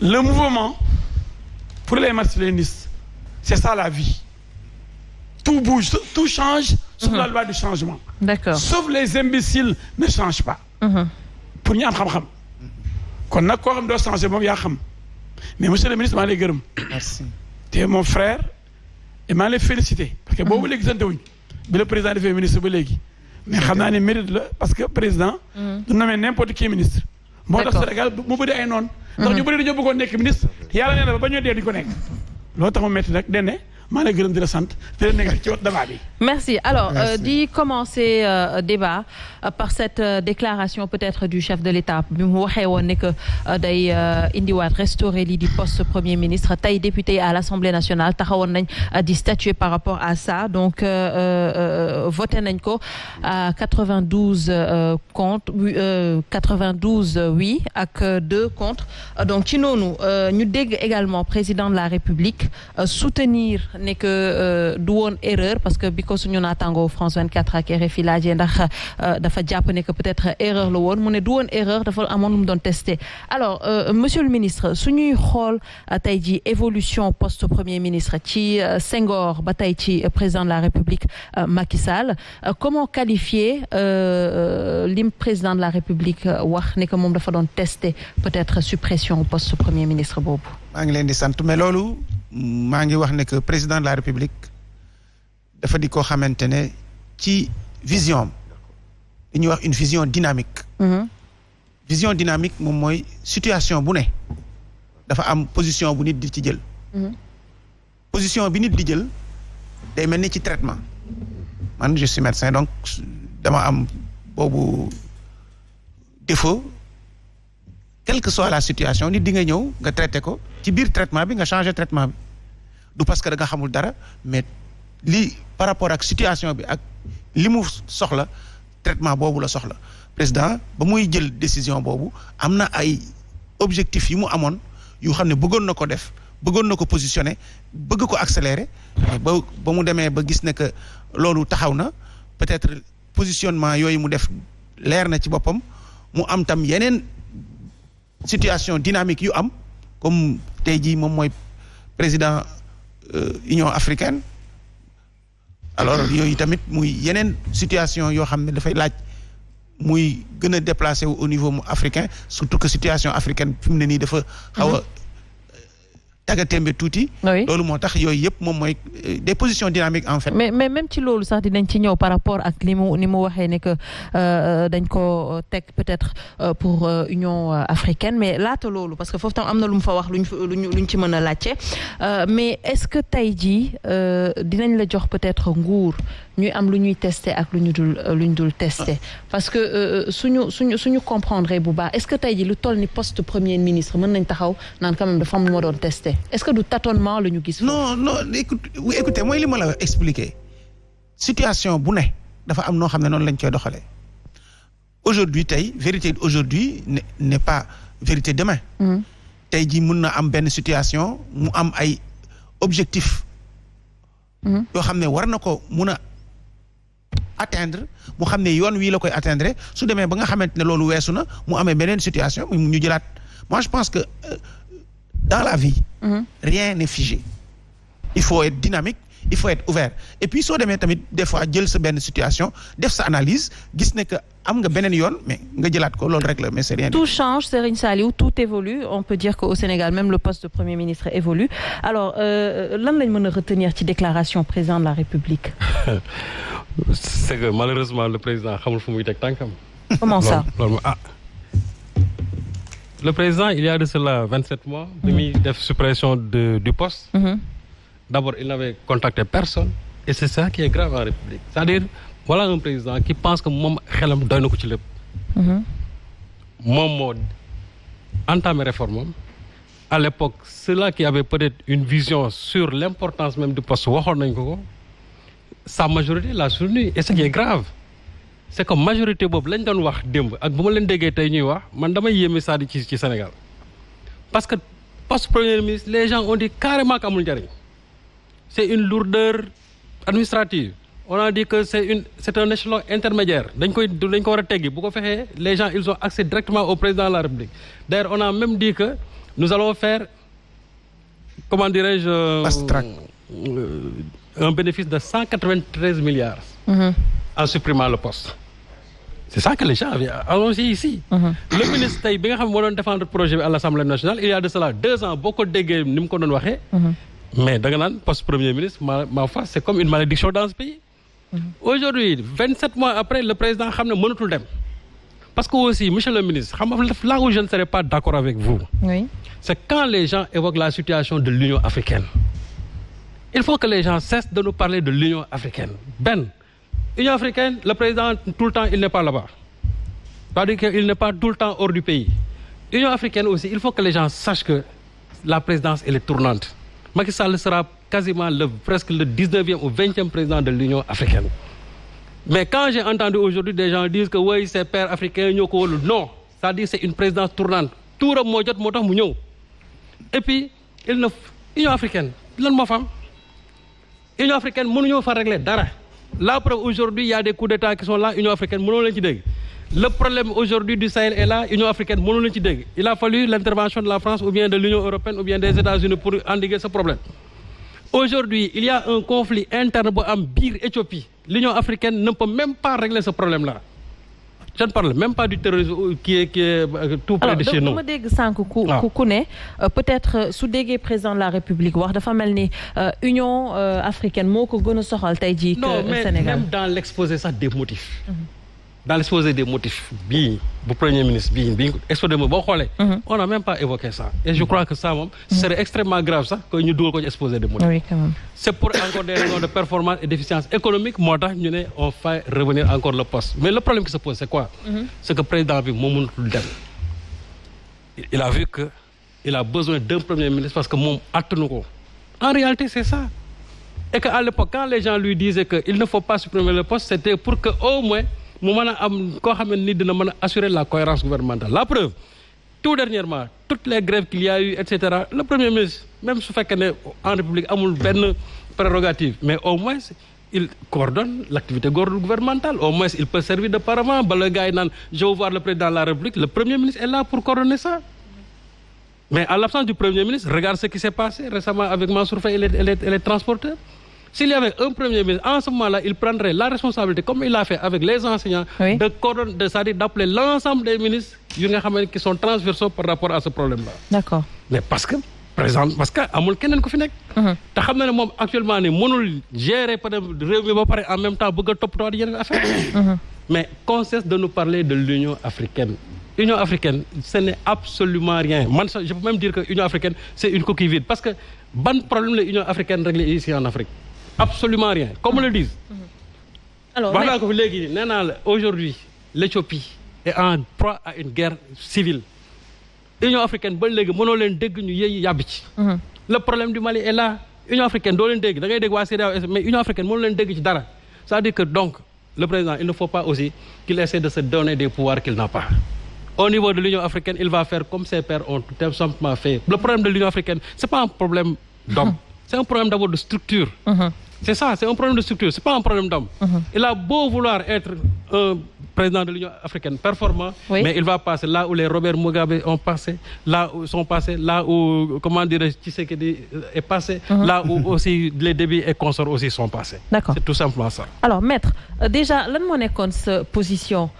le mouvement pour les marxistes-léninistes c'est ça la vie tout bouge tout change sauf la loi du changement. D'accord. Sauf les imbéciles ne changent pas. pour ñu am xam-xam. kon nag koo xam doo changé moom yaa xam mais monsieur le ministre maa lay gërëm. merci. te mon frère et maa lay félicité parce que boobu léegi sant wuñ bi le président defee ministre ba léegi. mais xam naa ne mérite la parce que président. du nommé n'importe qui ministre. moo tax Sénégal mu bëri ay noonu. ndax ñu bëri dañoo bëggoon nekk ministre yàlla nee na ba ñoo dee duñ ko nekk. loolu tax mu métti nag dene maa lay gërëm di la sant di la nekkal ci débat bi. Merci. Alors, d'y commencer débat par cette déclaration peut-être du chef de l'État bi mu waxee woon ne que day indiwaat restaurer lii di poste premier ministre tey député à l'Assemblée nationale taxawoon nañ di statuer par rapport à ça donc voté nañ ko à 92 contre 92 oui ak 2 contre donc ci noonu ñu dégg également président de la République soutenir ne que du woon erreur parce que bi ko suñu naataango France 24 ak RFI laajee ndax dafa jàpp ne que peut-être erreur la woon mu ne du woon erreur dafa amoon lu mu doon testé alors monsieur le ministre suñuy xool tey ji évolution poste premier ministre ci Senghor ba tey ci président de la République Macky Sall comment qualifier lim président de la République wax ne que moom dafa doon testé peut-être suppression poste premier ministre boobu. maa ngi leen di sant mais loolu maa ngi wax ne que président de la République dafa di koo xamante ne ci vision li ñuy wax une vision dynamique. Vision dynamique moom mooy situation bu ne dafa am position bu nit di ci jël. Position bi nit di jël day mel ni ci traitement man je suis médecin donc dama am boobu défaut quelle que soit la situation nit di nga ñëw nga traité ko ci biir traitement bi nga changé traitement bi du parce que da nga xamul dara mais li par rapport ak situation bi ak li mu soxla traitement boobu la soxla président ba muy jël décision boobu am na ay objectifs yi mu amoon yu xam ne bëggoon na ko def bëggoon na ko positionner bëgg ko accélérer mais ba mu demee ba gis ne que loolu taxaw na peut-être positionnement yooyu mu def leer na ci boppam mu am tam yeneen situation dynamique yu am comme tey jii moom mooy président Union africaine alors yooyu tamit muy yeneen situation yoo xam ne dafay laaj muy gën a déplacé wu au niveau africain surtout que situation africaine fi mu ne nii dafa xaw a tàggatémbe tuuti. loolu moo tax yooyu yëpp moom mooy des positions dynamiques en fait. mais même ci loolu sax dinañ ci ñëw par rapport ak ni mu waxee ne que dañ ko teg peut-être pour Union africaine mais laata loolu parce que foofu tam am na lu mu fa wax luñ ci mën a laajte mais est-ce que tey jii dinañ la jox peut-être nguur ñuy am lu ñuy tester ak lu ñu dul tester parce que suñu comprendre bu baax est-ce que tey jii lu toll ni poste premier ministre mën nañ taxaw naan quand même dafa am lu ma doon tester. Est-ce que du tâtonnement la ñu gis. non écoutez mooy li ma la expliquer situation bu ne dafa am noo xam ne noonu lañ koy doxalee aujourd'hui tey vérité aujourd'hui n'est pas vérité demain. tey jii mun na am benn situation mu am ay objectifs. yoo xam ne war na ko mun a atteindre mu xam ne yoon wii la koy atteindre su demee ba nga xamante ne loolu weesu na mu amee beneen situation ñu jëlaat moi je pense que. Dans la vie, rien n'est figé. Il faut être dynamique, il faut être ouvert. Et puis soo demee tamit des fois jël sa benn situation def sa analyse gis ne que am nga beneen yoon mais nga jëlaat ko loolu rek la mais c'est rien. Tout change, Serigne Saliou, tout évolue. On peut dire qu'au Sénégal même le poste de Premier ministre évolue. Alors lan lañ mën a retenir ci déclaration président de la République. C'est que malheureusement le président xamul fu muy teg tànkam. Comment ça? Le président, il y a de cela 27 mois, demi de suppression du poste. D'abord, il n'avait contacté personne. Et c'est ça qui est grave en République. C'est-à-dire, voilà un président qui pense que moom xelam doy na ko ci lépp. Moom moo entamé réforme. À l'époque, ceux-là qui avaient peut-être une vision sur l'importance même du poste waxoon nañ ko. Sa majorité l'a soutenu. Et ce qui est grave, c'est que majorité boobu lañ doon wax démb ak bu ma leen déggee tey ñuy wax man damay yéeme saa di ci Sénégal parce que poste premier ministre les gens ont dit carrément que amul njariñ c'est une lourdeur administrative on a dit que c'est un échelon intermédiaire dañ ko war a teggi bu ko fexee les gens ils ont accès directement au président de la République d'ailleurs on a même dit que nous allons faire, comment dirais-je, un bénéfice de 193 milliards en supprimant le poste. C'est ça que les gens avaient annoncé ici. Le ministre tey bi nga xam moo doon défendre projet bi à l'Assemblée nationale il y a de cela 2 ans boo ko déggee ni mu ko doon waxee. mais da nga naan poste premier ministre ma foi c'est comme une malédiction dans ce pays. Aujourd'hui 27 mois après le président xam ne mënatul dem. Parce que aussi monsieur le ministre xam nga là où je ne serai pas d'accord avec vous. Oui. C'est quand les gens évoquent la situation de l'Union africaine. Il faut que les gens cessent de nous parler de l'Union africaine. Union africaine, le président, tout le temps, il n'est pas là-bas. C'est-à-dire qu'il n'est pas tout le temps hors du pays. Union africaine aussi, il faut que les gens sachent que la présidence, elle est tournante. Macky Sall sera quasiment presque le 19e ou 20e président de l'Union africaine. Mais quand j'ai entendu aujourd'hui des gens dire que oui, c'est père africain, non. C'est-à-dire que c'est une présidence tournante. Tout le monde est Et puis, Union africaine, l'un femme. Union africaine, nous ne faire régler dara. La preuve aujourd'hui, il y a des coups d'État qui sont là, Union africaine, le problème aujourd'hui du Sahel est là, Union africaine, il a fallu l'intervention de la France ou bien de l'Union européenne ou bien des États-Unis pour endiguer ce problème. Aujourd'hui, il y a un conflit interne en Bir-Éthiopie. L'Union africaine ne peut même pas régler ce problème-là. Je ne parle même pas du terrorisme qui est tout près de chez nous. Peut-être sous dégué président de la République, Union africaine, non, mais Sénégal. Même dans l'exposé ça des motifs. Dans l'exposé des motifs, le Premier ministre, on n'a même pas évoqué ça. Et je crois que ça serait extrêmement grave ça, que nous devons exposer des motifs. Oui, quand même. C'est pour encore des raisons de performance et d'efficience économique, on fait revenir encore le poste. Mais le problème qui se pose, c'est quoi? C'est que le président il a vu qu'il a besoin d'un Premier ministre parce que en réalité, c'est ça. Et qu'à l'époque, quand les gens lui disaient qu'il ne faut pas supprimer le poste, c'était pour qu'au moins, assurer la cohérence gouvernementale. La preuve, tout dernièrement, toutes les grèves qu'il y a eu, etc., le Premier ministre, même si en République, il y a une prérogative, mais au moins, il coordonne l'activité gouvernementale. Au moins, il peut servir de paravent. Le gars, je veux voir le président de la République, le Premier ministre est là pour coordonner ça. Mais à l'absence du Premier ministre, regarde ce qui s'est passé récemment avec Mansour Faye et les transporteurs. S'il y avait un Premier ministre, en ce moment-là, il prendrait la responsabilité, comme il l'a fait avec les enseignants, c'est-à-dire d'appeler l'ensemble des ministres qui sont transversaux par rapport à ce problème-là. D'accord. Mais parce que amul keneen ko fi nek te xam na ne moom actuellement ne mënul gérer réew mi ba pare en même temps bëgg a toppatoo yeneen affaire mais qu'on cesse de nous parler de l'Union africaine. L'Union africaine, ce n'est absolument rien. Je peux même dire que l'Union africaine, c'est une coquille vide. Parce que, bon problème l'Union africaine réglée ici en Afrique. Absolument rien. Comme on le dit. Alors, aujourd'hui, l'Éthiopie est en proie à une guerre civile. L'Union africaine, le problème du Mali est là. L'Union africaine, mais l'Union africaine, ça veut dire que donc, le président, il ne faut pas aussi qu'il essaie de se donner des pouvoirs qu'il n'a pas. Au niveau de l'Union africaine, il va faire comme ses pères ont tout simplement fait. Le problème de l'Union africaine, ce n'est pas un problème d'homme. C'est un problème d'abord de structure. C'est ça, c'est un problème de structure. Ce n'est pas un problème d'homme. Il a beau vouloir être un président de l'Union africaine performant, mais il va passer là où les Robert Mugabe ont passé, là où sont passés, là où, comment dirais-je, Tshisekedi est passé, là où aussi les débits et consorts aussi sont passés. D'accord. C'est tout simplement ça. Alors, maître, déjà, lan moo nekkoon sa position